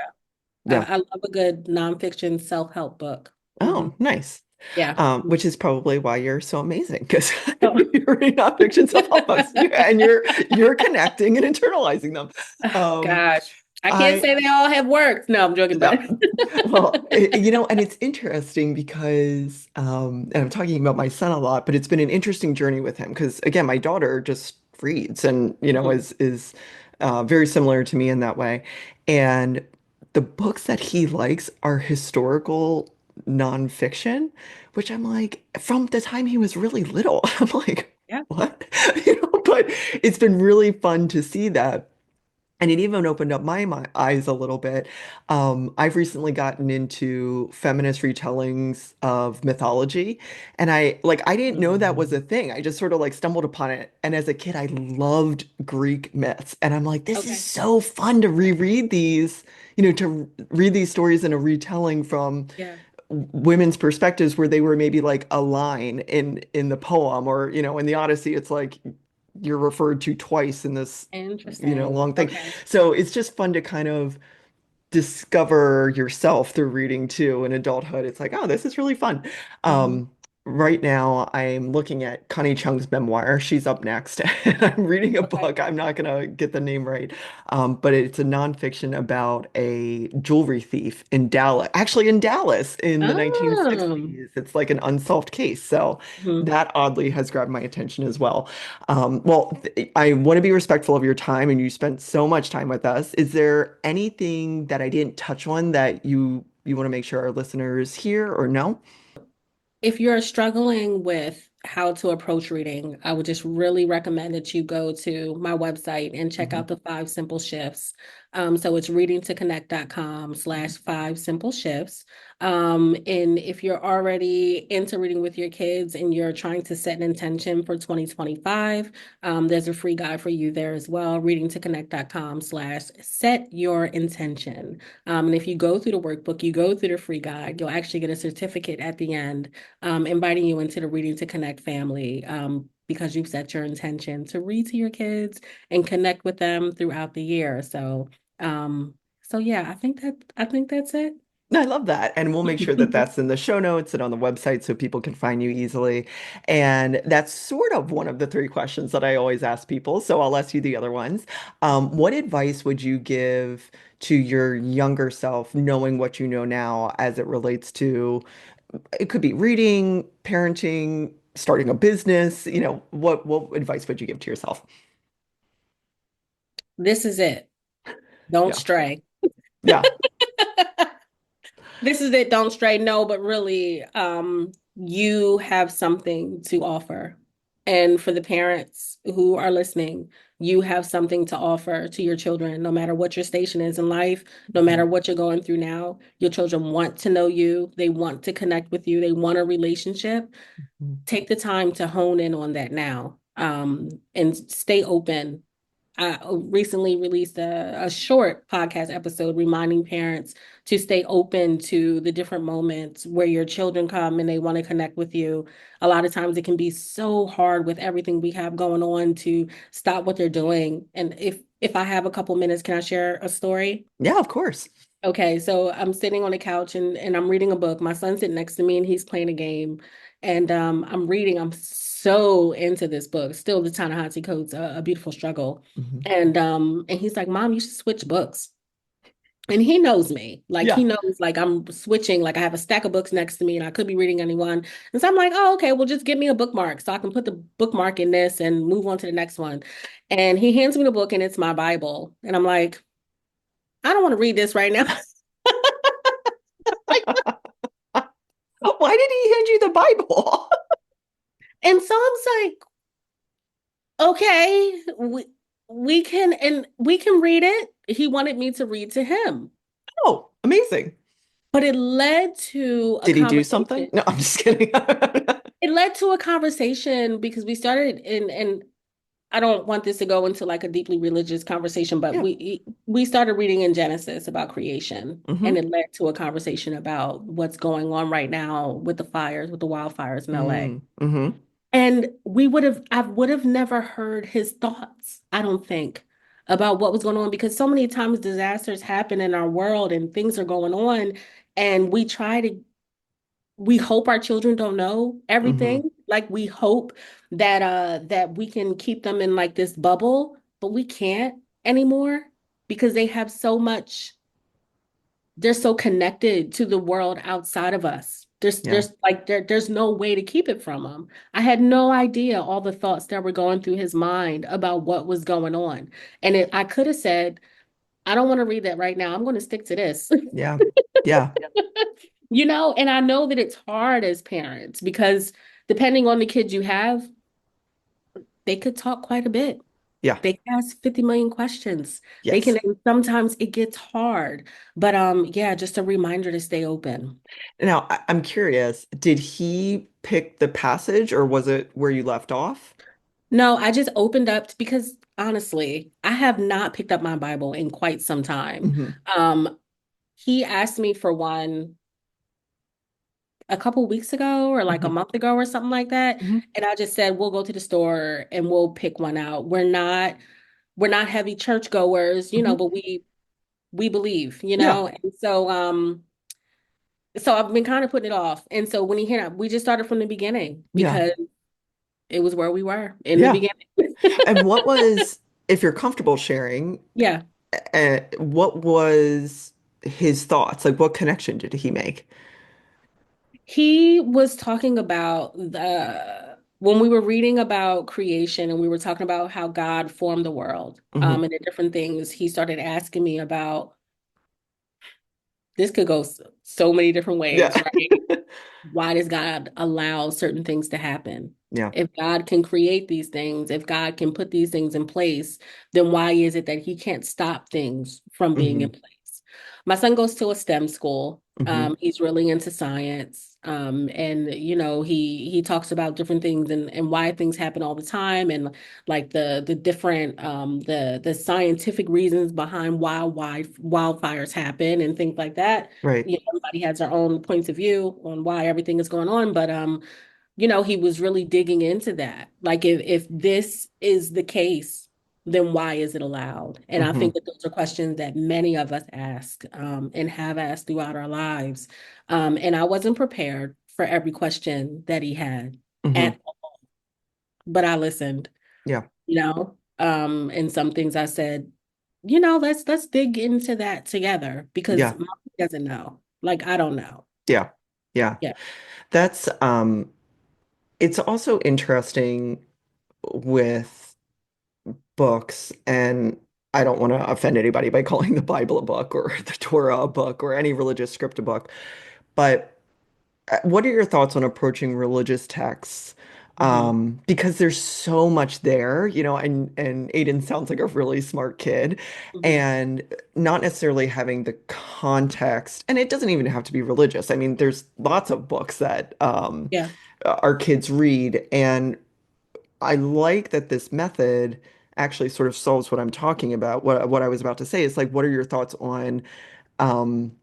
Yeah. I love a good nonfiction self-help book. Oh, nice. Yeah. Which is probably why you're so amazing, because Oh. you're reading nonfiction self-help books, and you're connecting and internalizing them. Um, Gosh, I can't I say they all have worked. No, I'm joking, No. but Well, and it's interesting because, and I'm talking about my son a lot, but it's been an interesting journey with him because, again, my daughter just reads and, Mhm. is very similar to me in that way. And the books that he likes are historical nonfiction, which I'm like, from the time he was really little, I'm like, Yeah. what? But it's been really fun to see that. And it even opened up my eyes a little bit. I've recently gotten into feminist retellings of mythology, and I didn't know that was a Mm. thing. I just sort of like stumbled upon it. And as a kid, I loved Greek myths, and I'm like, this is Okay. so fun to reread these, to read these stories in a retelling from Yeah. women's perspectives where they were maybe like a line in the poem, or in the Odyssey it's like you're referred to twice in this Interesting. long thing. Okay. So it's just fun to kind of discover yourself through reading too in adulthood. It's like, oh, this is really fun. Hmm. Um, right now I'm looking at Connie Chung's memoir. She's up next. And I'm reading a Okay. book. I'm not gonna get the name right. But it's a nonfiction about a jewelry thief in Dallas, actually in Dallas in the Oh. 1960s. It's like an unsolved case. So Mhm. that oddly has grabbed my attention as well. I want to be respectful of your time, and you spent so much time with us. Is there anything that I didn't touch on that you want to make sure our listeners hear or know? If you're struggling with how to approach reading, I would just really recommend that you go to my website and check Hmm. out the 5 simple shifts. So it's readingtoconnect.com/5 simple shifts. And if you're already into reading with your kids and you're trying to set an intention for 2025, there's a free guide for you there as well, readingtoconnect.com/set your intention. And if you go through the workbook, you go through the free guide, you'll actually get a certificate at the end, inviting you into the Reading to Connect family, because you've set your intention to read to your kids and connect with them throughout the year. So yeah, I think that's it. I love that. And we'll make sure that that's in the show notes and on the website so people can find you easily. And that's sort of one of the three questions that I always ask people. So I'll ask you the other ones. What advice would you give to your younger self, knowing what you know now as it relates to it could be reading, parenting, starting a business, what advice would you give to yourself? This is it. Don't Yeah. stray. Yeah. This is it. Don't stray. No, but really, you have something to offer. And for the parents who are listening, you have something to offer to your children, no matter what your station is in life, no Mhm. matter what you're going through now. Your children want to know you. They want to connect with you. They want a relationship. Mhm. Take the time to hone in on that now, and stay open. I recently released a short podcast episode reminding parents to stay open to the different moments where your children come and they want to connect with you. A lot of times it can be so hard with everything we have going on to stop what they're doing. And if I have a couple minutes, can I share a story? Yeah, of course. Okay, so I'm sitting on the couch and I'm reading a book. My son's sitting next to me and he's playing a game. And I'm reading. I'm so into this book. Still, the Ta-Nehisi Coates, A Beautiful Struggle. Mhm. And he's like, Mom, you should switch books. And he knows me. Like he Yeah. knows like I'm switching, like I have a stack of books next to me and I could be reading anyone. And so I'm like, oh, okay, well, just give me a bookmark so I can put the bookmark in this and move on to the next one. And he hands me the book and it's my Bible. And I'm like, I don't want to read this right now. Why did he hand you the Bible? And so I'm like, okay, we can read it. He wanted me to read to him, Oh, amazing. but it led to a Did he do something? conversation. No, I'm just kidding. It led to a conversation because we started in, and I don't want this to go into like a deeply religious conversation, but Yeah. we started reading in Genesis about creation, and Hmm. it led to a conversation about what's going on right now with the fires, with the wildfires in LA. Mm-hmm. And I would have never heard his thoughts, I don't think, about what was going on because so many times disasters happen in our world and things are going on. And we hope our children don't know Hmm. everything. Like we hope that we can keep them in like this bubble, but we can't anymore because they have so much they're so connected to the world outside of us. Yeah. There's no way to keep it from him. I had no idea all the thoughts that were going through his mind about what was going on. I could have said, I don't want to read that right now. I'm going to stick to this. Yeah. Yeah. And I know that it's hard as parents because depending on the kids you have, they could talk quite a bit. Yeah. They can ask 50 million questions. They can, Yes. and sometimes it gets hard. But yeah, just a reminder to stay open. Now, I'm curious, did he pick the passage or was it where you left off? No, I just opened up because honestly, I have not picked up my Bible in quite some time. Hmm. Um, he asked me for one a couple weeks ago or like a Hmm. month ago or something like that. Hmm. And I just said, we'll go to the store and we'll pick one out. We're not heavy churchgoers, Hmm. but we believe, Yeah. And so I've been kind of putting it off. And so when he hit up, we just started from the beginning Yeah. because it was where we were in the Yeah. beginning. And what was, if you're comfortable sharing, Yeah. what was his thoughts? Like, what connection did he make? He was talking about the when we were reading about creation and we were talking about how God formed the world, Hmm. and the different things, he started asking me about this could go so many different Yeah. ways, right? Why does God allow certain things to happen? Yeah. If God can create these things, if God can put these things in place, then why is it that he can't stop things from being in Hmm. place? My son goes to a STEM school. Hmm. He's really into science. And he talks about different things and why things happen all the time and like the different the scientific reasons behind why wildfires happen and things like that. Right. Everybody has their own points of view on why everything is going on, but he was really digging into that. Like if this is the case, then why is it allowed? And I Hmm. think that those are questions that many of us ask and have asked throughout our lives. And I wasn't prepared for every question that he had Hmm. at all, but I listened, Yeah. and some things I said, let's dig into that together because Yeah. mom doesn't know. Like I don't know. Yeah. Yeah. Yeah. That's it's also interesting with books, and I don't want to offend anybody by calling the Bible a book or the Torah a book or any religious script a book, but what are your thoughts on approaching religious texts? Hmm. Because there's so much there, and Aiden sounds like a really smart kid, Hmm. and not necessarily having the context, and it doesn't even have to be religious. I mean, there's lots of books that Yeah. our kids read, and I like that this method actually sort of solves what I'm talking about. What I was about to say is like, what are your thoughts on um,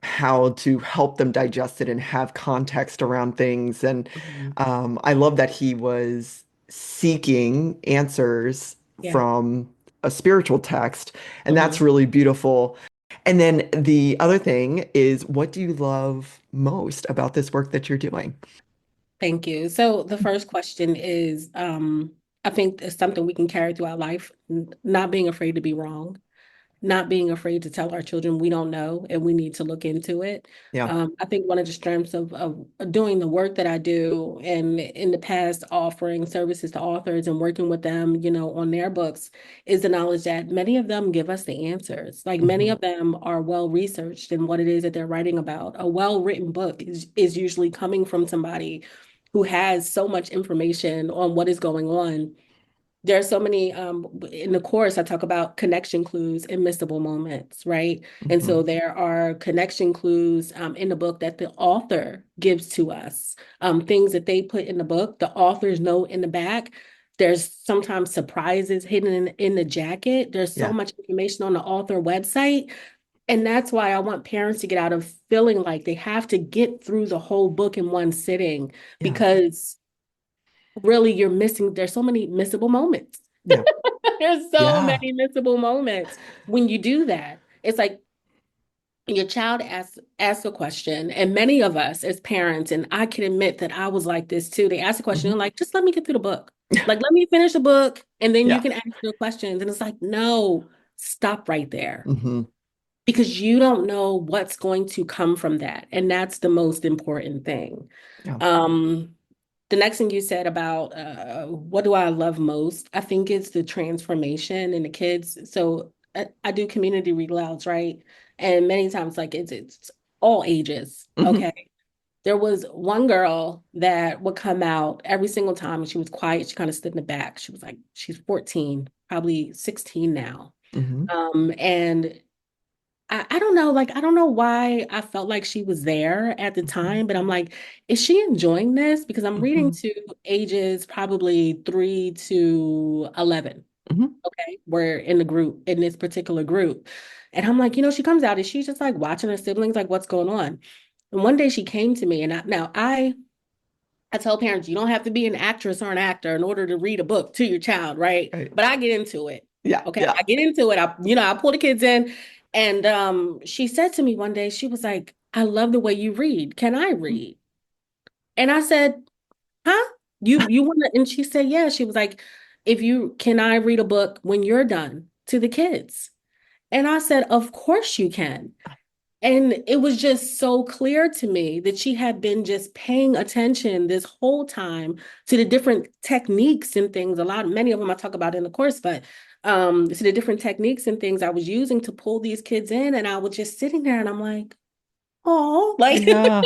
how to help them digest it and have context around things? And Hmm. I love that he was seeking answers Yeah. from a spiritual text, and that's Hmm. really beautiful. And then the other thing is, what do you love most about this work that you're doing? Thank you. So the first question is, I think it's something we can carry throughout life, not being afraid to be wrong, not being afraid to tell our children we don't know and we need to look into it. Yeah. I think one of the strengths of doing the work that I do and in the past offering services to authors and working with them, on their books is the knowledge that many of them give us the answers. Like many Hmm. of them are well researched in what it is that they're writing about. A well-written book is usually coming from somebody who has so much information on what is going on. There are so many in the course I talk about connection clues and missable moments, right? And Hmm. so there are connection clues in the book that the author gives to us, things that they put in the book, the author's note in the back. There's sometimes surprises hidden in the jacket. There's so Yeah. much information on the author website. And that's why I want parents to get out of feeling like they have to get through the whole book in one sitting Yeah. because really there's so many missable moments. Yeah. There's so Yeah. many missable moments when you do that. It's like your child asks a question, and many of us as parents, and I can admit that I was like this too. They ask a question, Hmm. and like, just let me get through the book. Like, let me finish the book, and then you Yeah. can ask your questions. And it's like, no, stop right there. Hmm. Because you don't know what's going to come from that. And that's the most important thing. Yeah. Um, the next thing you said about what do I love most? I think it's the transformation in the kids. So I do community read louds, right? And many times, like it's all ages. Hmm. Okay. There was one girl that would come out every single time and she was quiet. She kind of stood in the back. She was like, she's 14, probably 16 now. Hmm. And I don't know, like I don't know why I felt like she was there at the Hmm. time, but I'm like, is she enjoying this? Because I'm reading Hmm. to ages probably 3 to 11. Hmm. Okay. We're in the group, in this particular group. And I'm like, she comes out and she's just like watching her siblings, like, what's going on? And one day she came to me and I tell parents you don't have to be an actress or an actor in order to read a book to your child, right? Right. But I get into it. Yeah. Okay. Yeah. I get into it. I pull the kids in. And she said to me one day, she was like, I love the way you read. Can I read? And I said, huh? You want to? And she said, yeah. She was like, if you can I read a book when you're done to the kids? And I said, of course you can. And it was just so clear to me that she had been just paying attention this whole time to the different techniques and things. Many of them I talk about in the course, but to the different techniques and things I was using to pull these kids in. And I was just sitting there and I'm like, oh, like Yeah.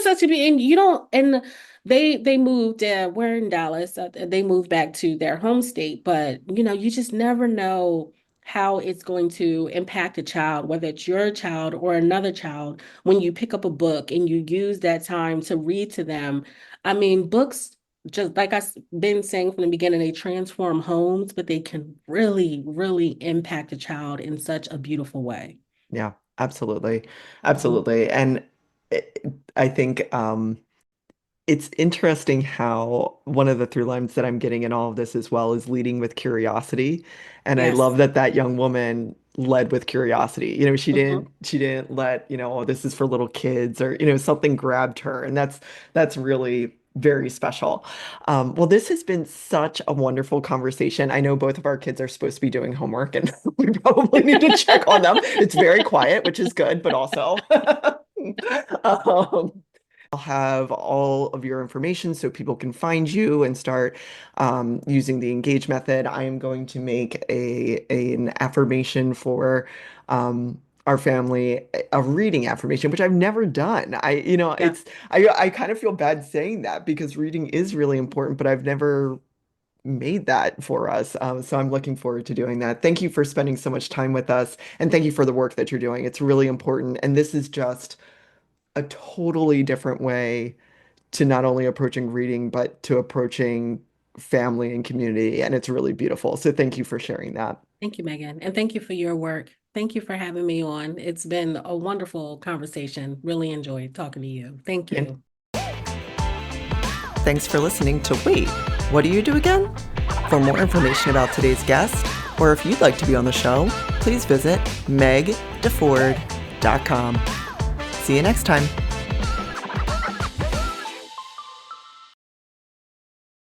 such a be and you don't and they moved we're in Dallas. They moved back to their home state, but you just never know how it's going to impact a child, whether it's your child or another child, when you pick up a book and you use that time to read to them. I mean, books, just like I've been saying from the beginning, they transform homes, but they can really, really impact a child in such a beautiful way. Yeah, absolutely. Mhm. Absolutely. And it- I think it's interesting how one of the through lines that I'm getting in all of this as well is leading with curiosity. And I Yes. love that that young woman led with curiosity. You know, Mhm. she didn't let, oh, this is for little kids or, something grabbed her. And that's really very special. Well, this has been such a wonderful conversation. I know both of our kids are supposed to be doing homework and we probably need to check on them. It's very quiet, which is good, but also um, I'll have all of your information so people can find you and start using the engage method. I am going to make an affirmation for our family, a reading affirmation, which I've never done. Yeah. I kind of feel bad saying that because reading is really important, but I've never made that for us. So I'm looking forward to doing that. Thank you for spending so much time with us, and thank you for the work that you're doing. It's really important, and this is just a totally different way to not only approaching reading, but to approaching family and community. And it's really beautiful. So thank you for sharing that. Thank you, Megan. And thank you for your work. Thank you for having me on. It's been a wonderful conversation. Really enjoyed talking to you. Thank And you. thanks for listening to Wait, What Do You Do Again? For more information about today's guest, or if you'd like to be on the show, please visit megdeford.com. See you next time.